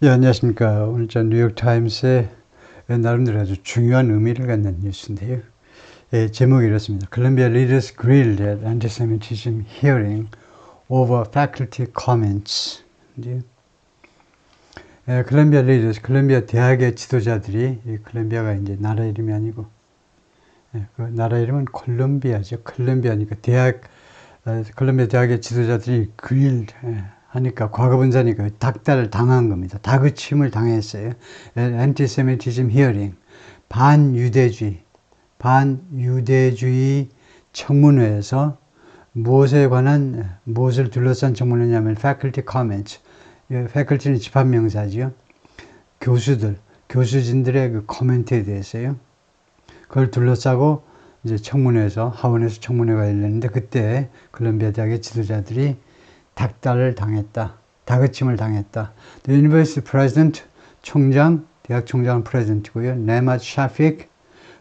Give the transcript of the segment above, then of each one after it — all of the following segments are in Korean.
예, 안녕하십니까. 오늘 저 뉴욕타임스의 나름대로 아주 중요한 의미를 갖는 뉴스인데요. 예, 제목이 이렇습니다. Columbia leaders grilled at anti-Semitism hearing over faculty comments. 이제, 콜롬비아 leaders, 콜롬비아 대학의 지도자들이, 이 콜롬비아가 이제 나라 이름이 아니고, 그 나라 이름은 콜롬비아죠. 콜롬비아니까 콜롬비아 대학의 지도자들이 grilled, 하니까 과거분사니까 닥달을 당한 겁니다. 다그침을 당했어요. anti-Semitism hearing, 반유대주의 청문회에서 무엇에 관한, 무엇을 둘러싼 청문회냐면 faculty comments, faculty는 집합명사죠. 교수진들의 그 코멘트에 대해서요. 그걸 둘러싸고 이제 청문회에서, 하원에서 청문회가 열렸는데 그때 콜롬비아 대학의 지도자들이 닥달을 당했다. 다그침을 당했다. The University President, 대학 총장은 President고요. Nemat Shafik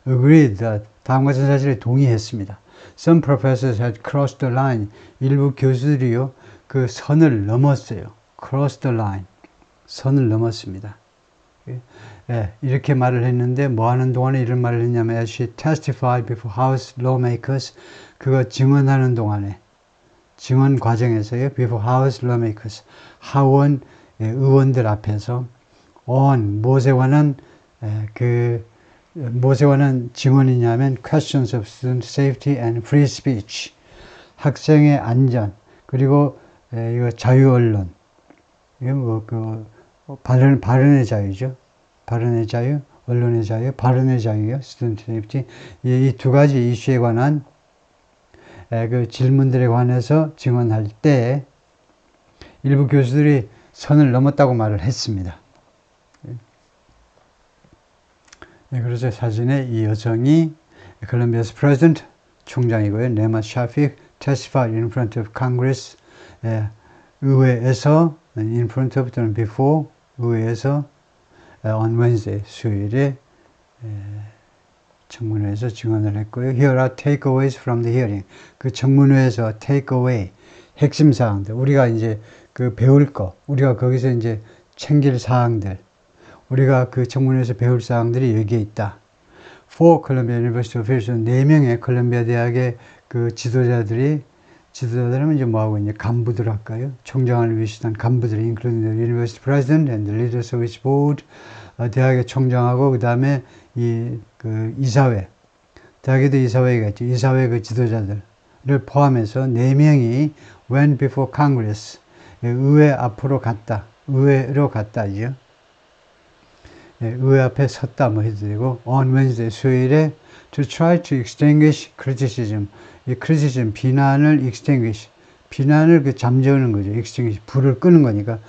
agreed that, 다음과 같은 사실에 동의했습니다. Some professors had crossed the line. 일부 교수들이요, 그 선을 넘었어요. Crossed the line. 선을 넘었습니다. 이렇게 말을 했는데, 뭐 하는 동안에 이런 말을 했냐면, as she testified before House lawmakers, 그거 증언하는 동안에, 증언 과정에서요, before House lawmakers, 하원 의원들 앞에서 무엇에 관한 증언이냐면 questions of student safety and free speech, 학생의 안전, 그리고 이거 자유 언론, 이거 발언의 자유죠. 발언의 자유, 언론의 자유, 발언의 자유요, student safety. 이 두 가지 이슈에 관한 그 질문들에 관해서 증언할 때 일부 교수들이 선을 넘었다고 말을 했습니다. 그래서 사진에 이 여성이 콜롬비아스 프레지던트 총장이고요. 네마 샤픽 testified in front of Congress, 의회에서 in front of 또는 before 의회에서 on Wednesday 수요일에 청문회에서 증언을 했고요. Here are takeaways from the hearing. 그 청문회에서 takeaway, 핵심 사항들, 우리가 이제 그 배울 거, 우리가 거기서 이제 챙길 사항들, 우리가 그 청문회에서 배울 사항들이 여기에 있다. For Columbia University officials, 4명의 콜롬비아 대학의 그 지도자들은 이제 뭐하고 이제 간부들 할까요? 총장을 위시던 간부들이 including the university president and the leaders of its board, 대학의 총장하고 그 다음에 그 이사회, 대학에도 이사회가 있죠. 이사회 그 지도자들을 포함해서 4명이 went before Congress, 의회로 갔다죠. 의회 앞에 섰다 뭐 해도 되고, on Wednesday 수요일에 to try to extinguish criticism, 이 criticism 비난을 extinguish, 비난을 그 잠재우는 거죠. extinguish, 불을 끄는 거니까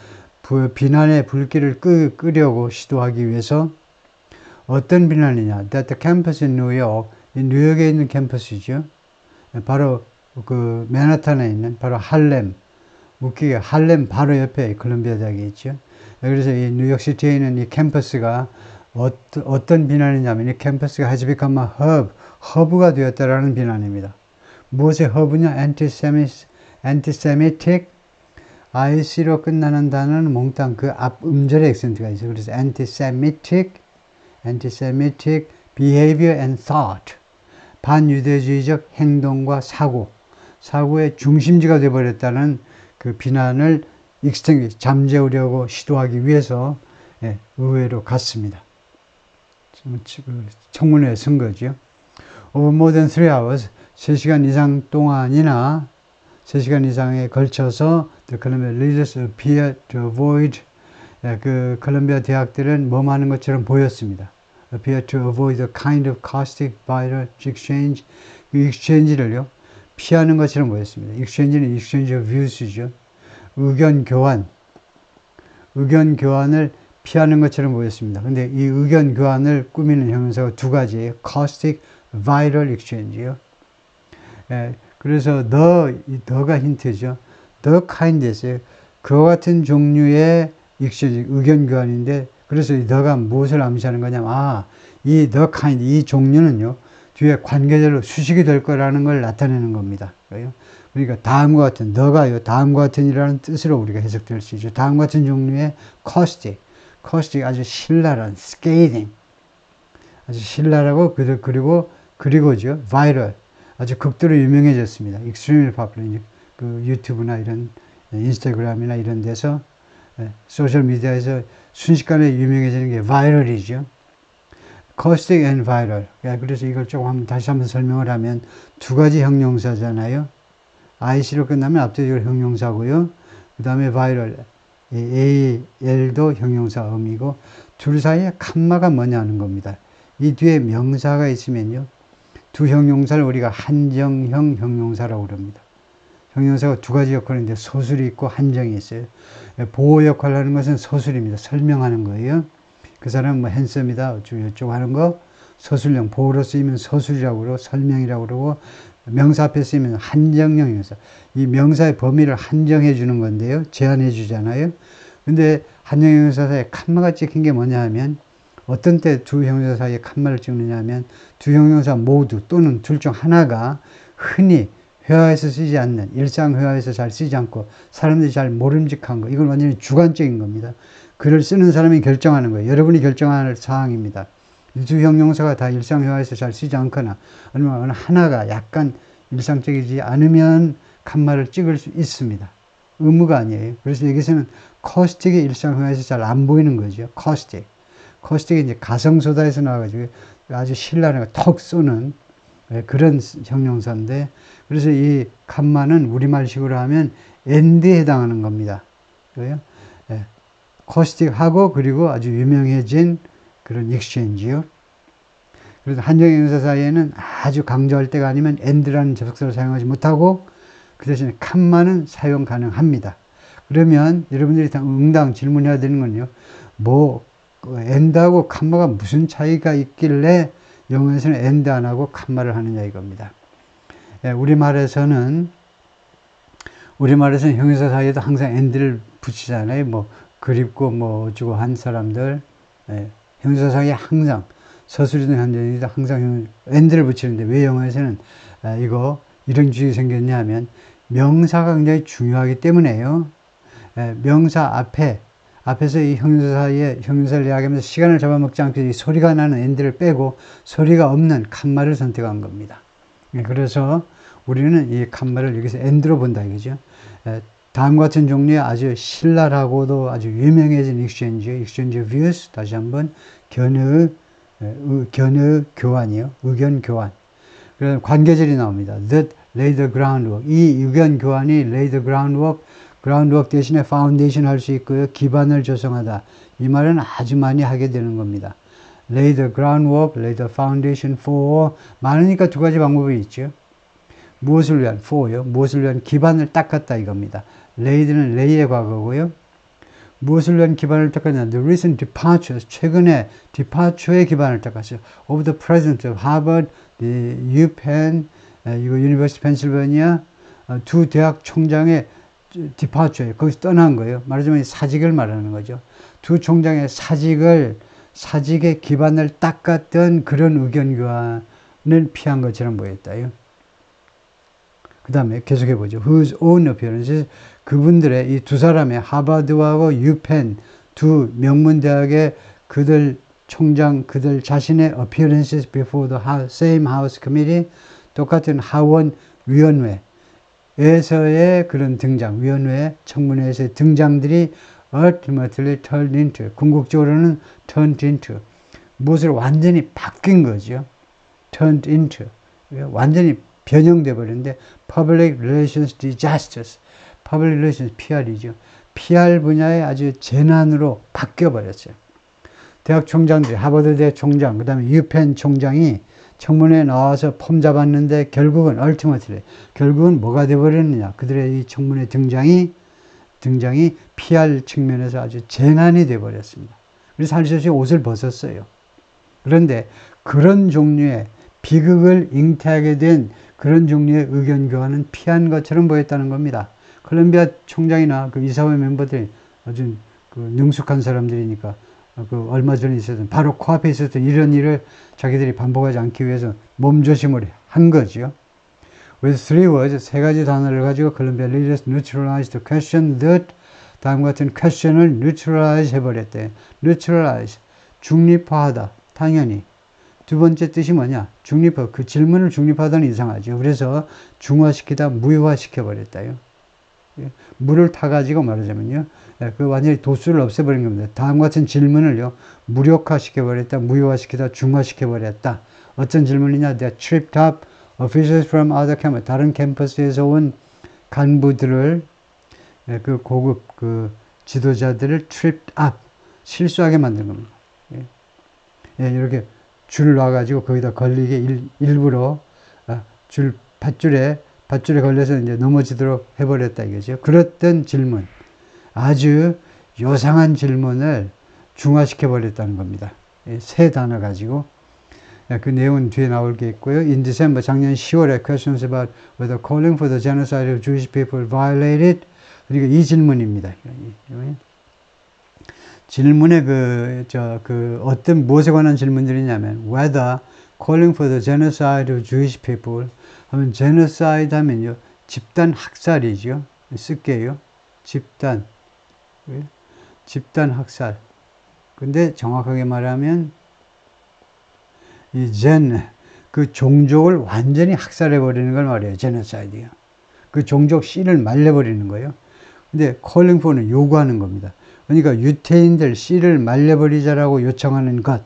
비난의 불길을 끄려고 시도하기 위해서 어떤 비난이냐? That the campus in New York, 이 뉴욕에 있는 캠퍼스죠. 바로 그 맨하탄에 있는 바로 할렘, 웃기게 할렘 바로 옆에 콜롬비아 대학이 있죠. 그래서 이 뉴욕시티에 있는 이 캠퍼스가 어떤 비난이냐면 이 캠퍼스가 has become a 허브가 되었다라는 비난입니다. 무엇의 허브냐? anti-Semitic, IC로 끝나는 단어는 몽땅 그 앞 음절에 액센트가 있어요. 그래서 anti-Semitic behavior and thought, 반유대주의적 행동과 사고의 중심지가 되어버렸다는 그 비난을 잠재우려고 시도하기 위해서 의회로 갔습니다. 청문회에 선 거죠. Over more than 3 hours, 3시간 이상 동안이나 3시간 이상에 걸쳐서 the Columbia leaders appeared to avoid, 그 콜롬비아 대학들은 뭐하는 것처럼 보였습니다. appeared to avoid the kind of caustic viral exchange, 그 exchange를요 피하는 것처럼 보였습니다. exchange는 exchange of views죠. 의견 교환을 피하는 것처럼 보였습니다. 근데 이 의견 교환을 꾸미는 형용사가 두 가지예요. caustic, viral exchange요. 그래서 더가 힌트죠. the kind에서요. 그와 같은 종류의 exchange, 의견 교환인데, 그래서 이 the가 무엇을 암시하는 거냐면, 이 the kind, 이 종류는요, 뒤에 관계절로 수식이 될 거라는 걸 나타내는 겁니다. 그러니까 다음과 같은, the가요, 다음과 같은이라는 뜻으로 우리가 해석될 수 있죠. 다음과 같은 종류의 caustic, caustic 아주 신랄한, scathing. 아주 신랄하고, 그리고죠, viral. 아주 극도로 유명해졌습니다. extremely popular. 그 유튜브나 이런, 인스타그램이나 이런 데서, 소셜미디어에서 순식간에 유명해지는 게 바이럴이죠. caustic and viral. 그래서 이걸 조금 다시 한번 설명을 하면 두 가지 형용사잖아요. IC로 끝나면 압도적으로 형용사고요. 그 다음에 viral, AL도 형용사음이고 둘 사이에 칸마가 뭐냐는 겁니다. 이 뒤에 명사가 있으면요. 두 형용사를 우리가 한정형 형용사라고 그럽니다. 형용사가 두 가지 역할인데 서술이 있고 한정이 있어요. 보호 역할을 하는 것은 서술입니다. 설명하는 거예요. 그 사람은 뭐 핸섬이다 어쩌고 하는 거 서술형, 보호로 쓰이면 서술이라고 그러고 설명이라고 그러고 명사 앞에 쓰이면 한정형 형용사. 이 명사의 범위를 한정해 주는 건데요. 제한해 주잖아요. 근데 한정 형용사 사이에 칸마가 찍힌 게 뭐냐 하면 어떤 때 두 형용사 사이에 칸마를 찍느냐 하면 두 형용사 모두 또는 둘 중 하나가 흔히 회화에서 쓰지 않는, 일상 회화에서 잘 쓰지 않고 사람들이 잘 모름직한 거, 이건 완전히 주관적인 겁니다. 글을 쓰는 사람이 결정하는 거예요. 여러분이 결정할 사항입니다. 이 두 형용사가 다 일상 회화에서 잘 쓰지 않거나 아니면 어느 하나가 약간 일상적이지 않으면 칸마를 찍을 수 있습니다. 의무가 아니에요. 그래서 여기서는 caustic이 일상 회화에서 잘 안 보이는 거죠. caustic. caustic이 이제 가성소다에서 나와가지고 아주 신랄한 턱 쏘는 그런 형용사인데, 그래서 이 칸마는 우리말식으로 하면 and에 해당하는 겁니다. 그래요? caustic하고 그리고 아주 유명해진 그런 exchange요. 그래서 한정형용사 사이에는 아주 강조할 때가 아니면 and라는 접속사를 사용하지 못하고 그 대신에 칸마는 사용 가능합니다. 그러면 여러분들이 응당 질문해야 되는 건요. and하고 칸마가 무슨 차이가 있길래 영어에서는 and 안 하고 칸마를 하느냐 이겁니다. 우리말에서는 형용사 사이에도 항상 and를 붙이잖아요. 뭐 그립고 뭐 어쩌고 한 사람들, 형용사 사이에 항상 서술이든 한정이든 항상 and를 붙이는데 왜 영어에서는 이런 주의가 생겼냐 하면 명사가 굉장히 중요하기 때문에요. 명사 앞에서 이 형용사 사이에 형용사를 이야기하면서 시간을 잡아먹지 않기 위해 소리가 나는 and를 빼고 소리가 없는 칸마를 선택한 겁니다. 그래서 우리는 이 칸마를 여기서 and로 본다 이거죠. 다음과 같은 종류의 아주 신랄하고도 아주 유명해진 exchange views, 다시 한번 견해의 교환이요. 의견 교환. 그래서 관계절이 나옵니다. That lay the groundwork. 이 의견 교환이 lay the groundwork 대신에 foundation 할 수 있고요. 기반을 조성하다. 이 말은 아주 많이 하게 되는 겁니다. lay the groundwork, lay the foundation for. 많으니까 두 가지 방법이 있죠. 무엇을 위한? for요. 무엇을 위한 기반을 닦았다 이겁니다. lay는 lay의 과거고요. 무엇을 위한 기반을 닦았냐? The recent departures. 최근에 departure의 기반을 닦았어요. Of the president of Harvard, the UPenn, University of Pennsylvania, 두 대학 총장의 departure, 거기서 떠난 거예요. 말하자면 사직을 말하는 거죠. 두 총장의 사직의 기반을 닦았던 그런 의견 교환을 피한 것처럼 보였다요. 그 다음에 계속해보죠. Whose own appearances. 그분들의 이 두 사람의 하버드하고 유펜 두 명문대학의 그들 자신의 appearances before the same house committee, 똑같은 하원 위원회에서의 그런 등장, 위원회 청문회에서의 등장들이 ultimately turned into, 궁극적으로는 turned into, 무엇을 완전히 바뀐 거죠. turned into, 완전히 변형돼 버렸는데 public relations disasters, public relations PR이죠. PR 분야의 아주 재난으로 바뀌어 버렸어요. 대학 총장들이 하버드대 총장, 그 다음에 유펜 총장이 청문회에 나와서 폼 잡았는데 결국은 뭐가 되어버렸느냐. 그들의 이 청문회 등장이 PR 측면에서 아주 재난이 되어버렸습니다. 그래서 할 수 없이 옷을 벗었어요. 그런데 그런 종류의 비극을 잉태하게 된 그런 종류의 의견 교환은 피한 것처럼 보였다는 겁니다. 콜롬비아 총장이나 그 이사회 멤버들이 아주 그 능숙한 사람들이니까 얼마 전에 있었던, 바로 코앞에 있었던 이런 일을 자기들이 반복하지 않기 위해서 몸조심을 한 거죠. With three words, 세 가지 단어를 가지고 콜롬비아 leaders neutralized the question that 다음 같은 question을 neutralize 해버렸대. neutralize, 중립화하다. 당연히. 두 번째 뜻이 뭐냐? 중립화. 그 질문을 중립화하다는 이상하죠. 그래서 중화시키다, 무효화시켜버렸다요. 물을 타가지고 말하자면요. 그 완전히 도수를 없애버린 겁니다. 다음 같은 질문을요. 무력화시켜버렸다, 무효화시키다, 중화시켜버렸다. 어떤 질문이냐? They tripped up officials from other campus. 다른 캠퍼스에서 온 간부들을, 그 고급 그 지도자들을 tripped up. 실수하게 만든 겁니다. 이렇게 줄 놔가지고 거기다 걸리게 일부러 밧줄에 걸려서 이제 넘어지도록 해버렸다 이거죠. 그랬던 질문, 아주 요상한 질문을 중화시켜버렸다는 겁니다. 세 단어 가지고. 그 내용은 뒤에 나올 게 있고요. In December, 작년 10월에 questions about whether calling for the genocide of Jewish people violated. 그러니까 이 질문입니다. 질문의 어떤 무엇에 관한 질문들이냐면, whether calling for the genocide of Jewish people 하면, genocide 하면요, 집단 학살이죠. 쓸게요. 집단 학살. 근데 정확하게 말하면, 그 종족을 완전히 학살해버리는 걸 말해요. genocide요. 그 종족 씨를 말려버리는 거예요. 근데 calling for는 요구하는 겁니다. 그러니까 유태인들 씨를 말려버리자라고 요청하는 것.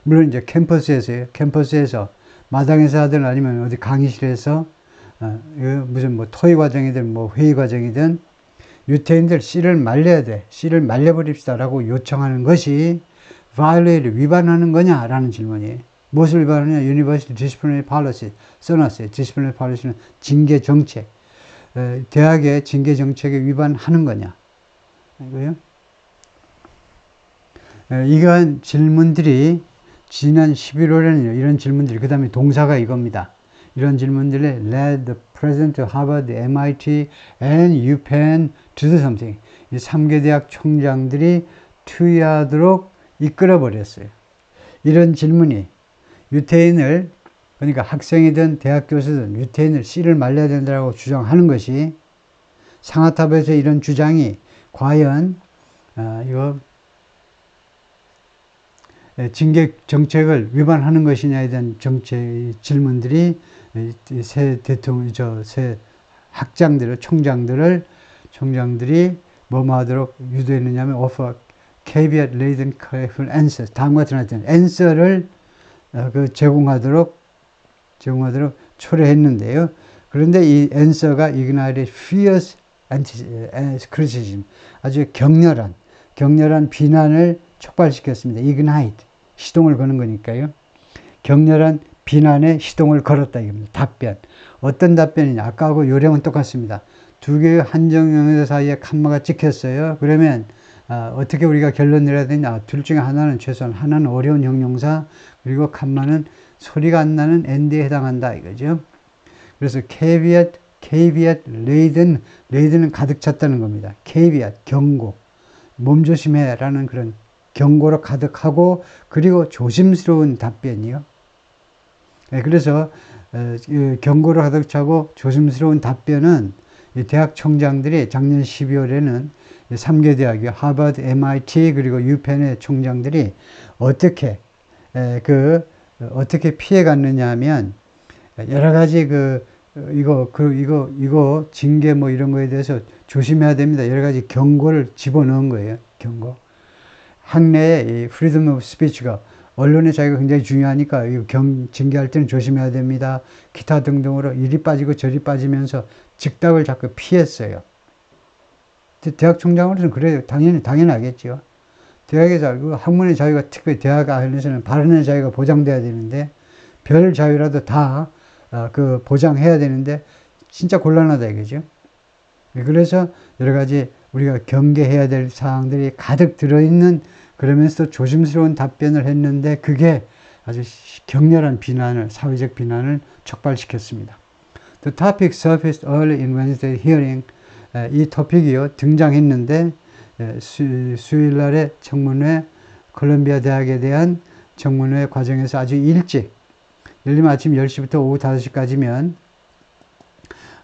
물론 이제 캠퍼스에서 마당에서 하든 아니면 어디 강의실에서 무슨 뭐 토의 과정이든 뭐 회의 과정이든 유태인들 씨를 말려야 돼. 씨를 말려버립시다라고 요청하는 것이 violate, 위반하는 거냐라는 질문이에요. 무엇을 위반하느냐? University Disciplinary Policy 써놨어요. Disciplinary Policy는 징계 정책. 대학의 징계 정책에 위반하는 거냐? 이거요. 이러한 질문들이 지난 11월에는 이런 질문들이, 그 다음에 동사가 이겁니다. 이런 질문들에 led the president of Harvard, MIT, and UPenn to do something. 이 3개 대학 총장들이 투의하도록 이끌어버렸어요. 이런 질문이 유태인을, 그러니까 학생이든 대학 교수든 유태인을 씨를 말려야 된다고 주장하는 것이, 상하탑에서 이런 주장이 과연 이거 징계 정책을 위반하는 것이냐에 대한 질문들이 새 총장들이 뭐뭐 하도록 유도했느냐면 offer caveat laden careful answers. 다음과 같은 answer를 제공하도록 초래했는데요. 그런데 이 answer가 ignited fierce criticism. 아주 격렬한 비난을 촉발시켰습니다. ignite. 시동을 거는 거니까요. 격렬한 비난에 시동을 걸었다 이겁니다. 답변. 어떤 답변이냐? 아까하고 요령은 똑같습니다. 두 개의 한정형용사 사이에 칸마가 찍혔어요. 그러면 어떻게 우리가 결론 내려야 되냐? 둘 중에 하나는 최소한, 하나는 어려운 형용사, 그리고 칸마는 소리가 안 나는 and에 해당한다 이거죠. 그래서 caveat laden은 가득 찼다는 겁니다. caveat, 경고, 몸조심해라는 그런 경고로 가득하고, 그리고 조심스러운 답변이요. 그래서 경고로 가득 차고 조심스러운 답변은 대학 총장들이 작년 12월에는 3개 대학이요, 하버드, MIT 그리고 유펜의 총장들이 어떻게 피해갔느냐 하면, 여러 가지 이거 징계 뭐 이런 거에 대해서 조심해야 됩니다. 여러 가지 경고를 집어넣은 거예요. 경고. 학내에 이 freedom of speech가, 언론의 자유가 굉장히 중요하니까 징계할 때는 조심해야 됩니다. 기타 등등으로 이리 빠지고 저리 빠지면서 즉답을 자꾸 피했어요. 대학 총장으로서는 그래요. 당연하겠죠. 대학에서 학문의 자유가, 특히 대학 안에서는 발언의 자유가 보장돼야 되는데, 별 자유라도 다 보장해야 되는데 진짜 곤란하다 이거죠. 그래서 여러 가지 우리가 경계해야 될 사항들이 가득 들어있는, 그러면서 조심스러운 답변을 했는데, 그게 아주 격렬한 사회적 비난을 촉발시켰습니다. The topic surfaced early in Wednesday hearing. 이 토픽이요, 등장했는데 수요일날의 청문회, 콜롬비아 대학에 대한 청문회 과정에서 아주 일찍, 예를 들면 아침 10시부터 오후 5시까지면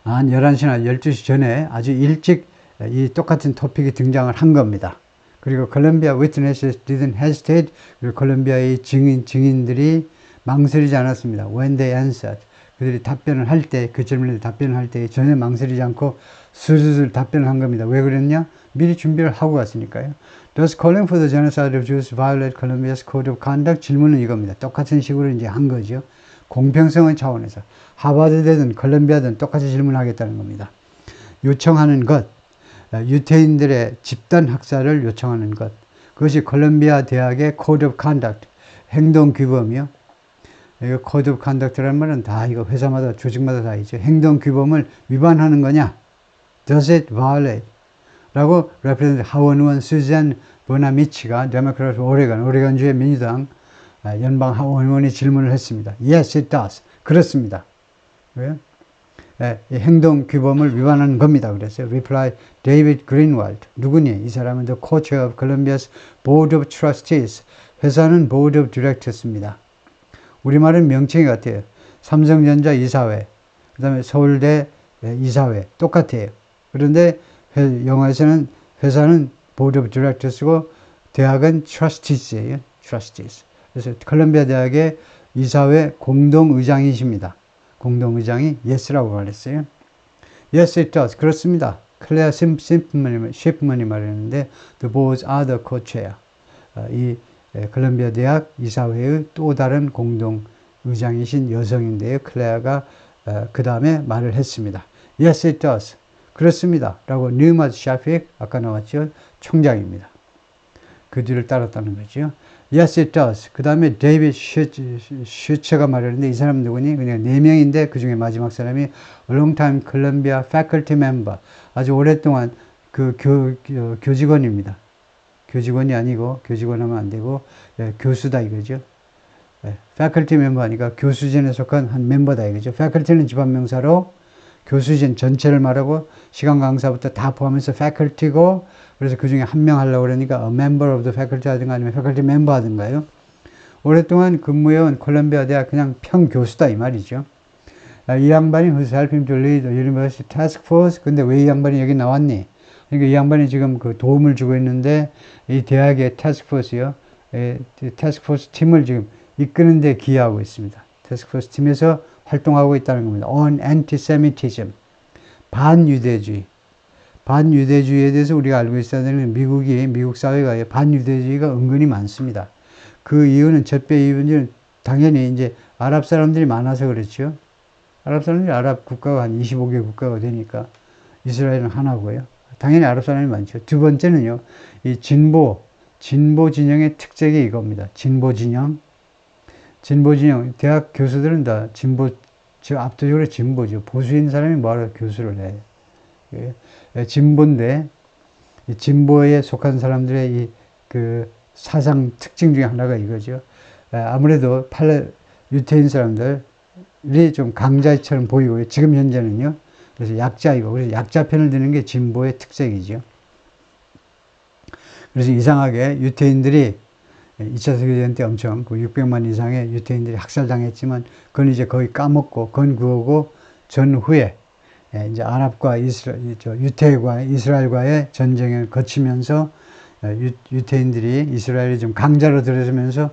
한 11시나 12시 전에 아주 일찍 이 똑같은 토픽이 등장을 한 겁니다. 그리고 콜롬비아 witnesses didn't hesitate. 그리고 콜롬비아의 증인들이 망설이지 않았습니다. When they answered. 그들이 답변을 할 때, 그 질문에 답변을 할 때 전혀 망설이지 않고 슬슬 답변을 한 겁니다. 왜 그랬냐? 미리 준비를 하고 갔으니까요. Does calling for the genocide of Jews violate Colombia's code of conduct? 질문은 이겁니다. 똑같은 식으로 이제 한 거죠. 공평성의 차원에서. 하버드든 콜롬비아든 똑같이 질문하겠다는 겁니다. 요청하는 것. 유태인들의 집단 학살을 요청하는 것. 그것이 콜롬비아 대학의 Code of Conduct, 행동규범이요. 이거 Code of Conduct라는 말은 다 이거 회사마다 조직마다 다 있죠. 행동규범을 위반하는 거냐? Does it violate? 라고 레프레젠트 하원 의원 수잔 보나미치가 데모크라트 오레건주의 민주당 연방 하원 의원이 질문을 했습니다. Yes, it does. 그렇습니다. 왜요? 행동 규범을 위반하는 겁니다. 그랬어요. Reply David Greenwald. 누구니? 이 사람은 the co-chair of Colombia's Board of Trustees. 회사는 Board of Directors입니다. 우리말은 명칭이 같아요. 삼성전자 이사회, 그 다음에 서울대 이사회 똑같아요. 그런데 영어에서는 회사는 Board of Directors고 대학은 Trustees예요. Trustees. 그래서 콜롬비아 대학의 이사회 공동의장이십니다. 공동의장이 yes라고 말했어요. Yes, it does. 그렇습니다. 클레어 시프먼이 말했는데 the boards are the co-chair. 이 콜롬비아 대학 이사회의 또 다른 공동의장이신 여성인데요. 클레어가 그 다음에 말을 했습니다. Yes, it does. 그렇습니다. 라고 뉴마드 샤픽 아까 나왔죠. 총장입니다. 그 뒤를 따랐다는 거죠. Yes, it does. 그 다음에 데이비드 슈처가 말했는데 이 사람 누구니? 그냥 4명인데 그 중에 마지막 사람이 A long time Columbia faculty member. 아주 오랫동안 그 교직원입니다. 교직원이 아니고 교직원 하면 안 되고 교수다 이거죠. faculty member 하니까 교수진에 속한 한 멤버다 이거죠. faculty는 집합명사로 교수진 전체를 말하고 시간 강사부터 다 포함해서 faculty고 그래서 그 중에 한 명 하려고 그러니까 a member of the faculty 하든가 아니면 faculty member 하든가요. 오랫동안 근무해온 콜롬비아 대학 그냥 평교수다 이 말이죠. 이 양반이 who's helping to lead the university task force. 근데 왜 이 양반이 여기 나왔니? 그러니까 이 양반이 지금 그 도움을 주고 있는데 이 대학의 task force요. task force 팀을 지금 이끄는 데 기여하고 있습니다. task force 팀에서 활동하고 있다는 겁니다. On antisemitism. 반유대주의. 반유대주의에 대해서 우리가 알고 있어야 되는 미국 사회가 반유대주의가 은근히 많습니다. 그 이유는 젖배 이유는 당연히 이제 아랍 사람들이 많아서 그렇죠. 아랍 사람들이 아랍 국가가 한 25개 국가가 되니까 이스라엘은 하나고요. 당연히 아랍 사람이 많죠. 두 번째는요. 이 진보 진영의 특색이 이겁니다. 진보 진영. 대학 교수들은 다 압도적으로 진보죠. 보수인 사람이 뭐하러 교수를 해. 진보인데, 이 진보에 속한 사람들의 그 사상 특징 중에 하나가 이거죠. 아무래도 유태인 사람들이 좀 강자처럼 보이고요. 지금 현재는요. 그래서 약자이고, 그래서 약자 편을 드는 게 진보의 특색이죠. 그래서 이상하게 유태인들이 2차 세계대전 때 엄청 600만 이상의 유태인들이 학살당했지만 그건 이제 거의 까먹고 그건 그거고 전후에 이제 아랍과 유태과 이스라엘과의 전쟁을 거치면서 유태인들이 이스라엘이 좀 강자로 들어서면서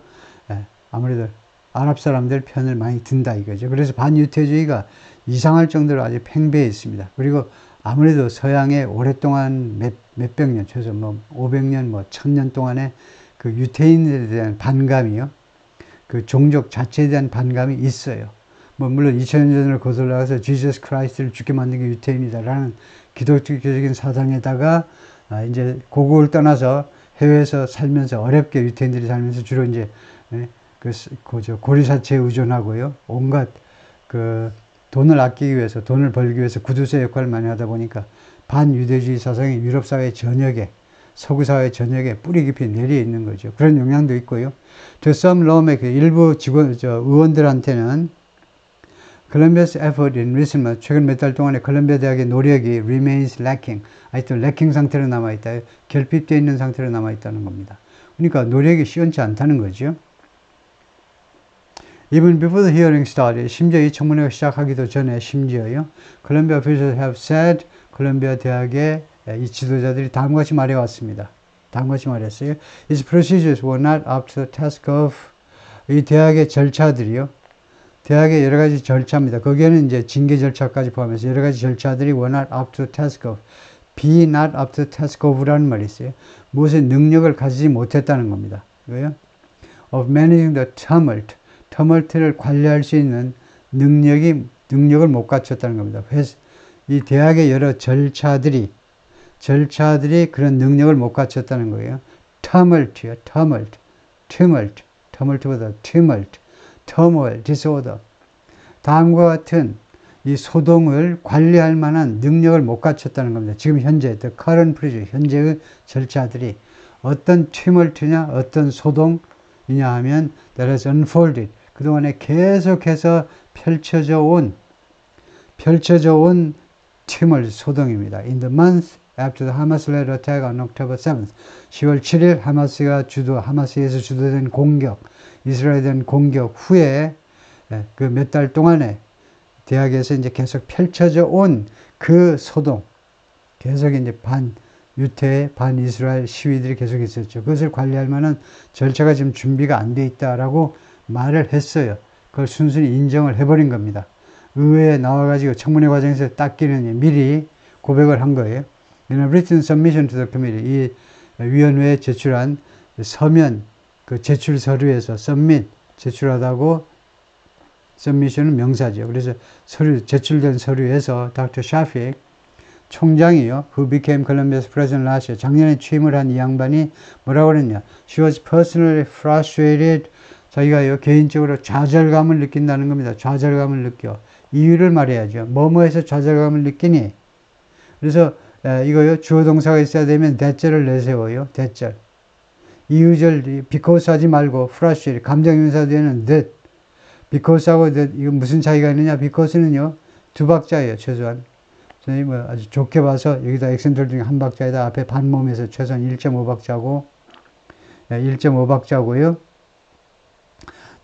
아무래도 아랍 사람들 편을 많이 든다 이거죠. 그래서 반유태주의가 이상할 정도로 아주 팽배해 있습니다. 그리고 아무래도 서양에 오랫동안 몇백 년, 최소 500년, 1000년 동안에 그 유태인에 대한 반감이요. 그 종족 자체에 대한 반감이 있어요. 물론 2000년 전으로 거슬러가서 지저스 크라이스트를 죽게 만든 게 유태인이다라는 기독교적인 사상에다가 이제 고국을 떠나서 해외에서 살면서 어렵게 유태인들이 살면서 주로 이제 고리사체에 의존하고요. 온갖 그 돈을 아끼기 위해서 돈을 벌기 위해서 구두쇠 역할을 많이 하다 보니까 반유대주의 사상이 유럽 사회 전역에 서구 사회 전역에 뿌리 깊이 내려 있는 거죠. 그런 영향도 있고요. To some lawmakers, 일부 의원들한테는 Columbia's effort in recent months, 최근 몇 달 동안에 콜롬비아 대학의 노력이 remains lacking, 아직도 lacking 상태로 남아있다. 결핍되어 있는 상태로 남아있다는 겁니다. 그러니까 노력이 시원치 않다는 거죠. Even before the hearing started, 심지어 이 청문회가 시작하기도 전에 심지어요. Columbia officials have said, 콜롬비아 대학의 이 지도자들이 다음과 같이 말해왔습니다. 다음과 같이 말했어요. Its procedures were not up to the task of 이 대학의 절차들이요. 대학의 여러 가지 절차입니다. 거기에는 이제 징계 절차까지 포함해서 여러 가지 절차들이 were not up to the task of be not up to the task of라는 말이 있어요. 무엇의 능력을 가지지 못했다는 겁니다. 이거요. Of managing the tumult를 관리할 수 있는 능력을 못 갖췄다는 겁니다. 이 대학의 여러 절차들이 그런 능력을 못 갖췄다는 거예요. tumult보다 turmoil, disorder. 다음과 같은 이 소동을 관리할 만한 능력을 못 갖췄다는 겁니다. 지금 현재, the current procedure, 현재의 절차들이 어떤 tumult냐, 어떤 소동이냐 하면 that has unfolded. 그동안에 계속해서 펼쳐져 온 tumult, 소동입니다. In the month after the Hamas-led attack on October 7th, 10월 7일 하마스에서 주도된 공격, 이스라엘에 대한 공격 후에 그 몇 달 동안에 대학에서 이제 계속 펼쳐져 온 그 소동, 계속 이제 반유태, 반이스라엘 시위들이 계속 있었죠. 그것을 관리할 만한 절차가 지금 준비가 안 돼 있다라고 말을 했어요. 그걸 순순히 인정을 해버린 겁니다. 의회에 나와가지고 청문회 과정에서 닦이는 미리 고백을 한 거예요. In a written submission to the committee, 이 위원회에 제출한 서면, 그 제출 서류에서 submit, 제출하다고 submission은 명사죠. 그래서 제출된 서류에서 Dr. Shafik 총장이요, who became Columbia's president last year, 작년에 취임을 한 이 양반이 뭐라고 그랬냐. She was personally frustrated. 자기가요, 개인적으로 좌절감을 느낀다는 겁니다. 좌절감을 느껴. 이유를 말해야죠. 뭐뭐해서 좌절감을 느끼니? 그래서 이거요, 주어 동사가 있어야 되면 대절을 내세워요. 대절. 이유절, because 하지 말고 frustrated, 감정인사 뒤에는 that. because하고 that, 이거 무슨 차이가 있느냐? because는요, 두 박자예요, 최소한. 선생님은 아주 좋게 봐서 여기다 액센트 중에 한 박자에다 앞에 반몸에서 최소한 1.5박자고, 1.5박자고요.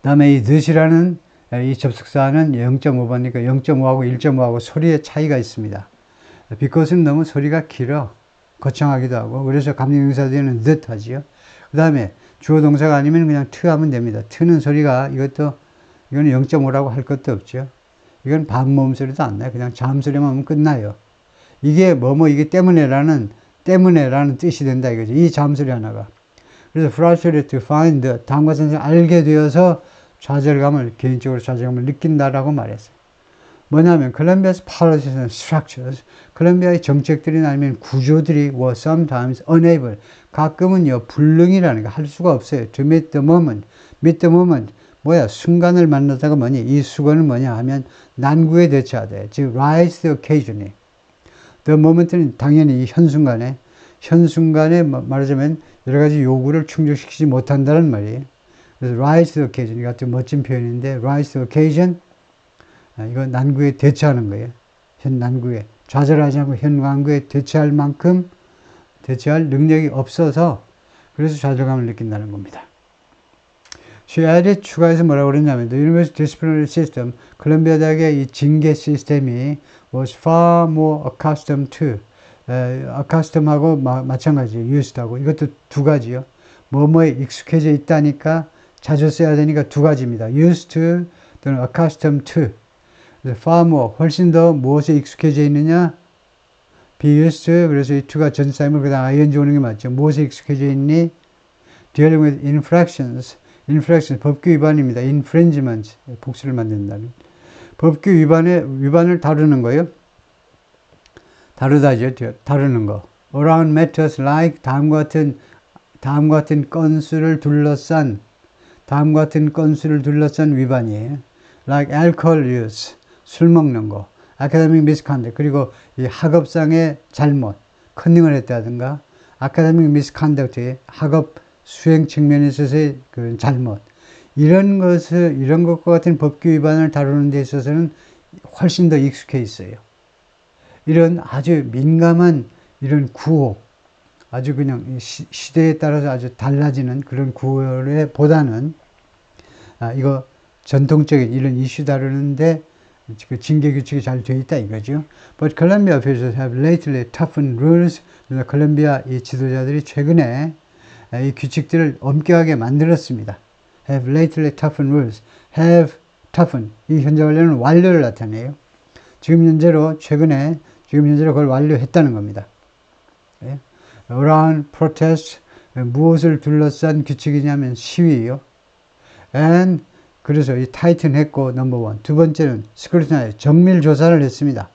다음에 이 that이라는 이 접속사는 0.5번이니까 0.5하고 1.5하고 소리의 차이가 있습니다. because는 너무 소리가 길어. 거창하기도 하고. 그래서 감정인사 뒤에는 that 하지요. 그 다음에 주어 동사가 아니면 그냥 to 하면 됩니다. to는 소리가 이거는 0.5라고 할 것도 없죠. 이건 반모음 소리도 안 나요. 그냥 잠 소리만 하면 끝나요. 이게 이게 때문에라는 뜻이 된다 이거죠. 이 잠 소리 하나가. 그래서 frustrated to find 다음과 같은 알게 되어서 개인적으로 좌절감을 느낀다라고 말했어요. 뭐냐면 Columbia's policies and structures, 콜롬비아의 정책들이나 아니면 구조들이 were sometimes unable, 가끔은요 불능이라는 거 할 수가 없어요. To meet the moment, 순간을 만나다가 뭐니? 이 수건은 뭐냐 하면 난구에 대처하되, 즉 rise to the occasion이. The moment는 당연히 이 현순간에 말하자면 여러 가지 요구를 충족시키지 못한다는 말이에요. 그래서 rise to the occasion, 이거 같은 멋진 표현인데 rise to the occasion, 이거 난구에 대처하는 거예요. 현 난구에. 좌절하지 않고 현 난구에 대처할 능력이 없어서 그래서 좌절감을 느낀다는 겁니다. She added, 추가해서 뭐라고 그랬냐면 The University Disciplinary System, 콜롬비아 대학의 이 징계 시스템이 was far more accustomed to, accustom하고 마찬가지예요. used하고. 이것도 두 가지요. 뭐뭐에 익숙해져 있다니까 자주 써야 되니까 두 가지입니다. used to 또는 accustomed to. far more, 훨씬 더 무엇에 익숙해져 있느냐? be used to. 그래서 이 to가 전치사이면 그 다음 ing 오는 게 맞죠. 무엇에 익숙해져 있니? dealing with infractions, 법규 위반입니다. infringement, 복수를 만든다는. 법규 위반을 다루는 거예요. 다루는 거. around matters like, 다음과 같은 건수를 둘러싼 위반이에요. like alcohol use, 술 먹는 거, academic misconduct, 그리고 이 학업상의 잘못, 컨닝을 했다든가, academic misconduct, 학업 수행 측면에 있어서의 그 잘못, 이런 것과 같은 법규 위반을 다루는 데 있어서는 훨씬 더 익숙해 있어요. 이런 아주 민감한 이런 구호, 아주 그냥 시대에 따라서 아주 달라지는 그런 구호에 보다는 이거 전통적인 이런 이슈 다루는데 그 징계 규칙이 잘 되어 있다 이거죠. But Columbia officials have lately toughened rules. 그래서 콜롬비아 이 지도자들이 최근에 이 규칙들을 엄격하게 만들었습니다. Have lately toughened rules. Have toughened. 이 현재 완료는 완료를 나타내요. 지금 현재로 그걸 완료했다는 겁니다. 예? Around protest. 무엇을 둘러싼 규칙이냐면 시위요. And 그래서 이 타이튼 했고 넘버 원. 두 번째는 스크루티나이 정밀 조사를 했습니다.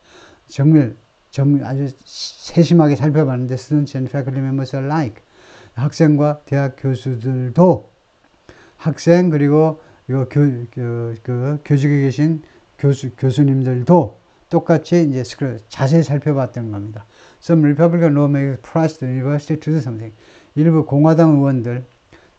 정밀 아주 세심하게 살펴봤는데 students and faculty members alike. 학생과 대학 교수들도 학생 그리고 교직에 계신 교수님들도 똑같이 이제 자세히 살펴봤던 겁니다. Some Republican lawmakers pressed the university to do something. 일부 공화당 의원들,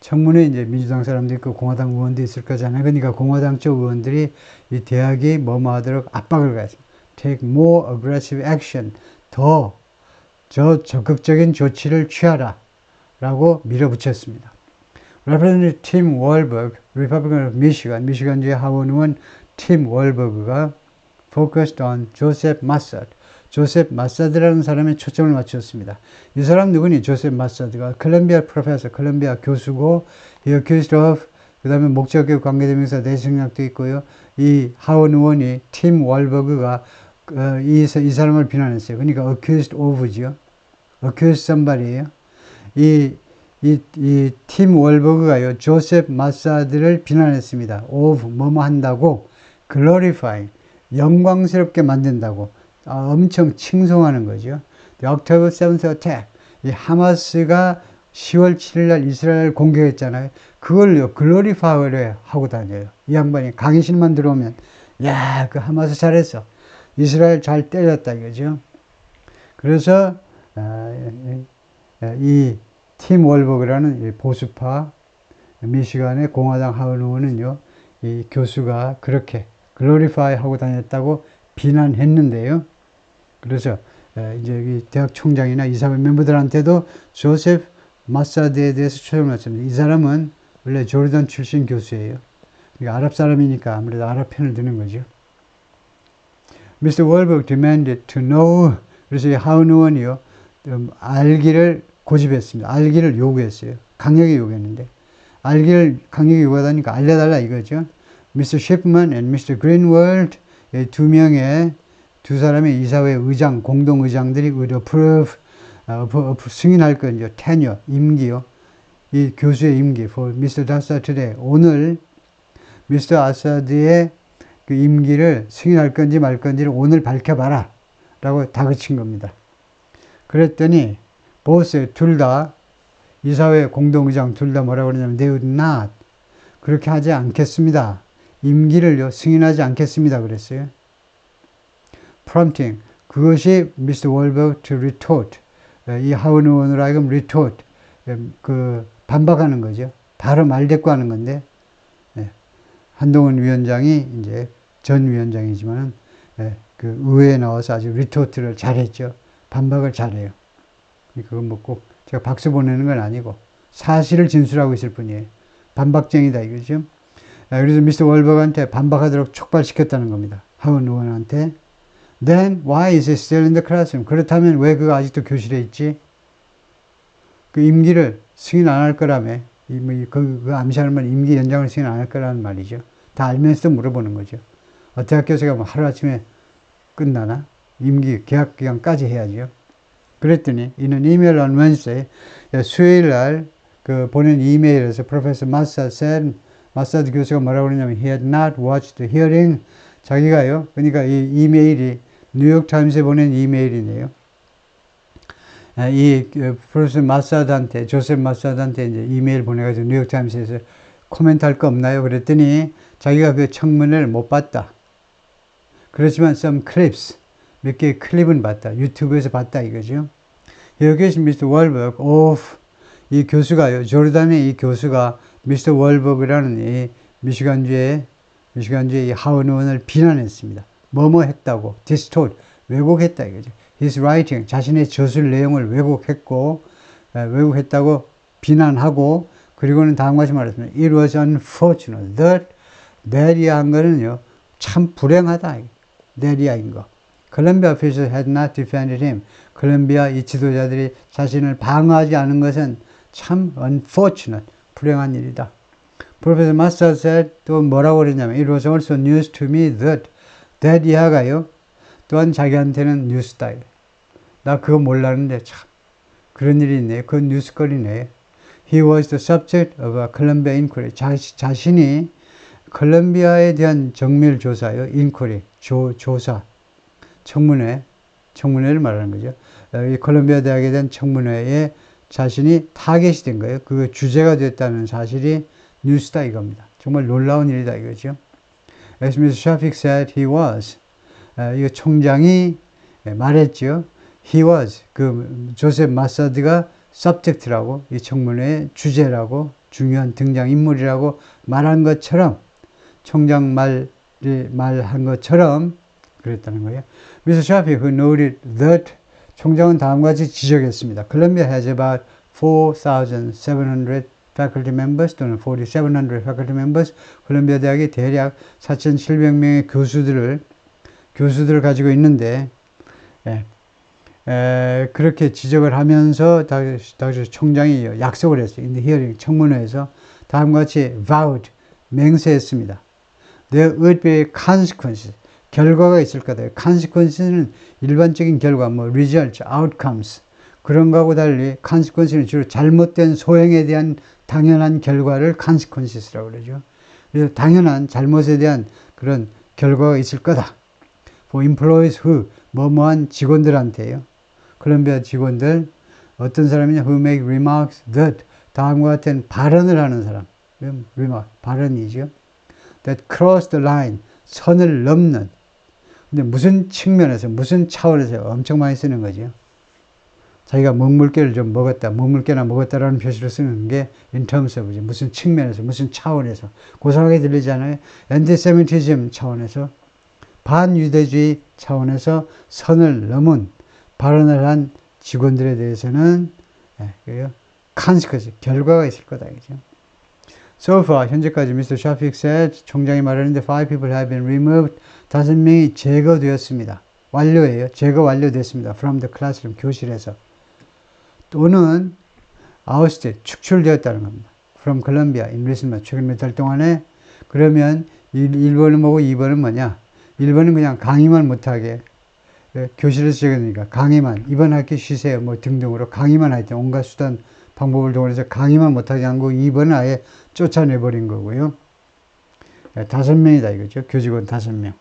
청문회 이제 민주당 사람도 있고 공화당 의원도 있을 거잖아요. 그러니까 공화당 쪽 의원들이 이 대학이 뭐뭐 하도록 압박을 가했습니다. Take more aggressive action. 더 적극적인 조치를 취하라. 라고 밀어붙였습니다. Representative Tim Walberg, Republican of Michigan, 미시간주의 하원 의원 팀 월버그가 focused on Joseph Massad. 조셉 마사드라는 사람에 초점을 맞췄습니다. 이 사람 누구니? 조셉 마사드가 콜롬비아 프로페서, 콜롬비아 교수고, he accused of, 그 다음에 목적격 관계대명사 대승약도 있고요. 이 하원 의원이 팀 월버그가 이 사람을 비난했어요. 그러니까 accused of죠. accused somebody예요. 이 팀 월버그가요, 조셉 마사드를 비난했습니다. of 뭐뭐 한다고, glorifying, 영광스럽게 만든다고. 엄청 칭송하는 거죠. The October 7th attack. 이 하마스가 10월 7일 날 이스라엘 공격했잖아요. 그걸요, 글로리파이를 하고 다녀요. 이 양반이 강의실만 들어오면, 야, 그 하마스 잘했어. 이스라엘 잘 때렸다, 이거죠. 그래서, 이 팀 월버그라는 보수파 미시간의 공화당 하원 의원은요, 이 교수가 그렇게 글로리파이 하고 다녔다고 비난했는데요. 그래서 이제 이 대학 총장이나 이사회 멤버들한테도 조셉 마사드에 대해서 초점을 맞춥니다. 이 사람은 원래 조르단 출신 교수예요. 그러니까 아랍 사람이니까 아무래도 아랍 편을 드는 거죠. Mr. Walberg demanded to know. 그래서 이 하원 의원이요, 알기를 고집했습니다. 알기를 요구했어요. 강력히 요구했는데 알기를 강력히 요구하다니까 알려달라 이거죠. Mr. Shipman and Mr. Greenwald, 두 사람의 이사회 의장, 공동의장들이 approve, 승인할 건요, tenure, 임기요. 이 교수의 임기, for Mr. Assad today. 오늘, Mr. Assad의 그 임기를 승인할 건지 말 건지를 오늘 밝혀봐라. 라고 다그친 겁니다. 그랬더니, 둘 다, 이사회 공동의장 둘 다 뭐라고 그러냐면, they would not. 그렇게 하지 않겠습니다. 임기를요, 승인하지 않겠습니다. 그랬어요. prompting. 그것이 Mr. Walberg to retort. 이 하원 의원으로 하여금 retort. 반박하는 거죠. 바로 말대꾸하는 건데, 한동훈 위원장이 이제 전 위원장이지만, 그 의회에 나와서 아주 리토트를 잘했죠. 반박을 잘해요. 그건 뭐 꼭 제가 박수 보내는 건 아니고, 사실을 진술하고 있을 뿐이에요. 반박쟁이다, 이거죠. 그래서 미스터 월버그한테 반박하도록 촉발시켰다는 겁니다. 하원 의원한테. Then why is he still in the classroom? 그렇다면 왜 그가 아직도 교실에 있지? 그 임기를 승인 안 할 거라며. 그 암시하는 말 임기 연장을 승인 안 할 거라는 말이죠. 다 알면서도 물어보는 거죠. 대학 교수가 뭐 하루아침에 끝나나? 임기 계약 기간까지 해야죠. 그랬더니 이는 이메일 on Wednesday, 수요일 날 그 보낸 이메일에서 프로페서 마사드 교수가 뭐라고 그러냐면 he had not watched the hearing. 자기가요, 그러니까 이 이메일이 뉴욕타임스에 보낸 이메일이네요. 이 프로페서 마사드한테, 조셉 마사드한테 이제 이메일 보내가지고 뉴욕타임스에서 코멘트 할 거 없나요? 그랬더니 자기가 그 청문회를 못 봤다. 그렇지만 some clips, 몇 개의 클립은 봤다. 유튜브에서 봤다 이거죠. 여기 계신 미스터 월버그, 이 교수가요, 조르단의 이 교수가 미스터 월버그라는 이 미시간주의 이 하원 의원을 비난했습니다. 뭐뭐 했다고, distort, 왜곡했다 이거죠. His writing, 자신의 저술 내용을 왜곡했다고 비난하고, 그리고는 다음과 같이 말했습니다. It was unfortunate that 이 한 거는요, 참 불행하다. 내리아인 거. 콜롬비아 officials had not defended him. 콜롬비아 이 지도자들이 자신을 방어하지 않은 것은 참 unfortunate, 불행한 일이다. Professor Master said, 또 뭐라고 그랬냐면 it was also news to me that 이하가요. 또한 자기한테는 뉴스다. 나 그거 몰랐는데 참 그런 일이 있네. 그건 뉴스거리네. He was the subject of a Columbia inquiry. 자신이 콜롬비아에 대한 정밀 조사요. inquiry, 조사. 청문회를 말하는 거죠. 이 콜롬비아 대학에 대한 청문회에 자신이 타겟이 된 거예요. 그 주제가 됐다는 사실이 뉴스다 이겁니다. 정말 놀라운 일이다 이거죠. As Mr. Shafik said, he was. 이거 총장이 말했죠. He was. 그 조셉 마사드가 subject라고 이 청문회의 주제라고 중요한 등장인물이라고 말한 것처럼 총장 말한 것처럼 그랬다는 거예요. Mr. Shafik who noted that 총장은 다음과 같이 지적했습니다. Columbia has about 4,700 faculty members 또는 4,700 faculty members. 콜롬비아 대학이 대략 4,700명의 교수들을 가지고 있는데 그렇게 지적을 하면서 다시 총장이 약속을 했어요. In the hearing, 청문회에서 다음과 같이 vowed, 맹세했습니다. There would be consequences. 결과가 있을 거다. consequence는 일반적인 결과, results, outcomes 그런 거하고 달리 consequence는 주로 잘못된 소행에 대한 당연한 결과를 consequences라고 그러죠. 그래서 당연한 잘못에 대한 그런 결과가 있을 거다. For employees who 뭐뭐한 직원들한테요. 콜롬비아 직원들 어떤 사람이냐 who make remarks that 다음과 같은 발언을 하는 사람. remark 발언이죠. That cross the line 선을 넘는. 근데 무슨 측면에서 무슨 차원에서 엄청 많이 쓰는 거죠. 자기가 먹물개를 좀 먹었다, 먹물개나 먹었다라는 표시를 쓰는 게 in terms of 무슨 측면에서, 무슨 차원에서 고상하게 들리잖아요. antisemitism 차원에서, 반유대주의 차원에서 선을 넘은 발언을 한 직원들에 대해서는 consequence, 결과가 있을 거다. 그죠? So far, 현재까지 Mr. Shafik said, 총장이 말하는데 5 people have been removed. 5명이 제거되었습니다. 완료예요. 제거 완료됐습니다. From the classroom, 교실에서. 또는 ousted, 축출되었다는 겁니다. From Columbia, in recent months, 최근 몇 달 동안에. 그러면 1번은 뭐고 2번은 뭐냐? 1번은 그냥 강의만 못하게 교실에서 제거되니까 강의만, 이번 학기 쉬세요 뭐 등등으로 강의만 하여튼 온갖 수단 방법을 동원해서 강의만 못하게 한 거고 2번은 아예 쫓아내버린 거고요. 5명이다 이거죠. 교직원 5명.